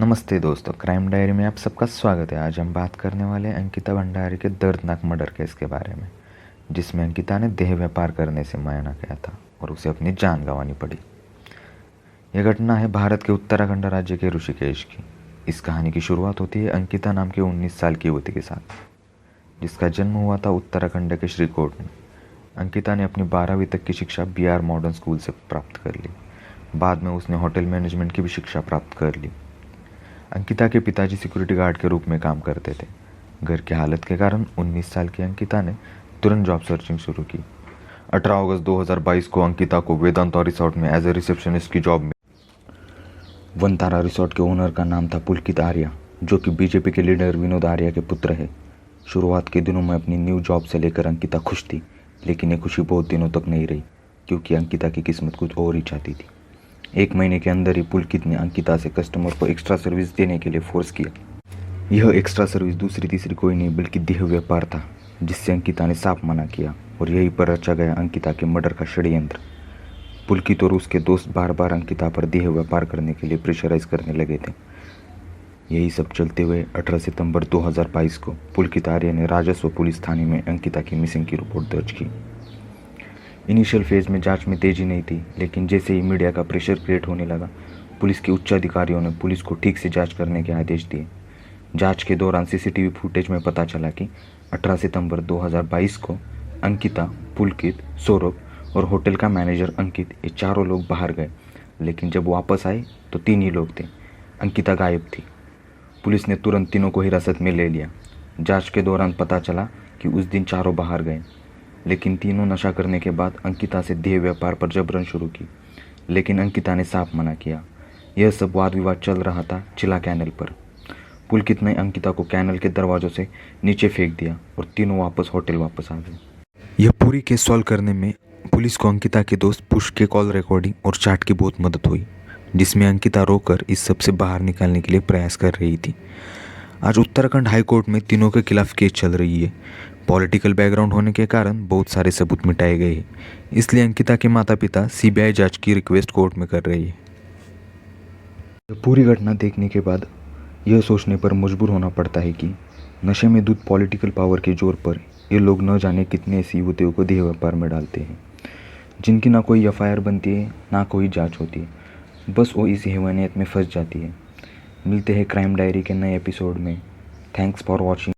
नमस्ते दोस्तों, crime diary में आप सबका स्वागत है। आज हम बात करने वाले हैं अंकिता भंडारी के दर्दनाक मर्डर केस के बारे में, जिसमें अंकिता ने देह व्यापार करने से मायना किया था और उसे अपनी जान गंवानी पड़ी। यह घटना है भारत के उत्तराखंड राज्य के ऋषिकेश की। इस कहानी की शुरुआत होती है अंकिता नाम के 19 साल की युवती के साथ, जिसका जन्म हुआ था उत्तराखंड के श्रीकोट में। अंकिता ने अपनी 12वीं तक की शिक्षा BR मॉडर्न स्कूल से प्राप्त कर ली। बाद में उसने होटल मैनेजमेंट की भी शिक्षा प्राप्त कर ली। अंकिता के पिताजी सिक्योरिटी गार्ड के रूप में काम करते थे। घर की हालत के कारण 19 साल की अंकिता ने तुरंत जॉब सर्चिंग शुरू की। 18 अगस्त 2022 को अंकिता को वेदांता रिसोर्ट में एज ए रिसेप्शनिस्ट की जॉब मिली। वनतारा रिसोर्ट के ओनर का नाम था पुलकित आर्या, जो कि बीजेपी के लीडर विनोद आर्या के पुत्र है। शुरुआत के दिनों में अपनी न्यू जॉब से लेकर अंकिता खुश थी, लेकिन ये खुशी बहुत दिनों तक नहीं रही, क्योंकि अंकिता की किस्मत कुछ और ही चाहती थी। 1 महीने के अंदर ही पुलकित ने अंकिता से कस्टमर को एक्स्ट्रा सर्विस देने के लिए फोर्स किया। यह एक्स्ट्रा सर्विस दूसरी तीसरी कोई नहीं बल्कि देह व्यापार था, जिससे अंकिता ने साफ मना किया और यहीं पर रचा गया अंकिता के मर्डर का षड्यंत्र। पुलकित और उसके दोस्त बार बार अंकिता पर देह व्यापार करने के लिए प्रेशराइज करने लगे थे। यही सब चलते हुए 18 सितंबर 2022 को पुलकित आर्य ने राजस्व पुलिस थाने में अंकिता की मिसिंग की रिपोर्ट दर्ज की। इनिशियल फेज में जांच में तेजी नहीं थी, लेकिन जैसे ही मीडिया का प्रेशर क्रिएट होने लगा, पुलिस के उच्च अधिकारियों ने पुलिस को ठीक से जांच करने के आदेश दिए। जांच के दौरान सीसीटीवी फुटेज में पता चला कि 18 सितंबर 2022 को अंकिता, पुलकित, सौरभ और होटल का मैनेजर अंकित, ये चारों लोग बाहर गए, लेकिन जब वापस आए तो 3 ही लोग थे। अंकिता गायब थी। पुलिस ने तुरंत तीनों को हिरासत में ले लिया। जांच के दौरान पता चला कि उस दिन चारों बाहर गए, लेकिन तीनों नशा करने के बाद अंकिता से देह व्यापार पर जबरन शुरू की, लेकिन अंकिता ने साफ मना किया। यह सब वाद विवाद चल रहा था चिला कैनल पर। पुलकित ने अंकिता को कैनल के दरवाजों से नीचे फेंक दिया और तीनों वापस होटल वापस आ गए। यह पूरी केस सॉल्व करने में पुलिस को अंकिता के दोस्त पुष्प के कॉल रिकॉर्डिंग और चैट की बहुत मदद हुई, जिसमें अंकिता रोकर इस सब से बाहर निकालने के लिए प्रयास कर रही थी। आज उत्तराखंड हाई कोर्ट में तीनों के खिलाफ केस चल रही है। पॉलिटिकल बैकग्राउंड होने के कारण बहुत सारे सबूत मिटाए गए हैं, इसलिए अंकिता के माता पिता CBI जांच की रिक्वेस्ट कोर्ट में कर रही है। पूरी घटना देखने के बाद यह सोचने पर मजबूर होना पड़ता है कि नशे में धुत पॉलिटिकल पावर के जोर पर ये लोग न जाने कितने ऐसी युवतियों को देह व्यापार में डालते हैं, जिनकी ना कोई FIR बनती है ना कोई जाँच होती है। बस वो इस हैवानियत में फंस जाती है। मिलते हैं क्राइम डायरी के नए एपिसोड में। Thanks for watching.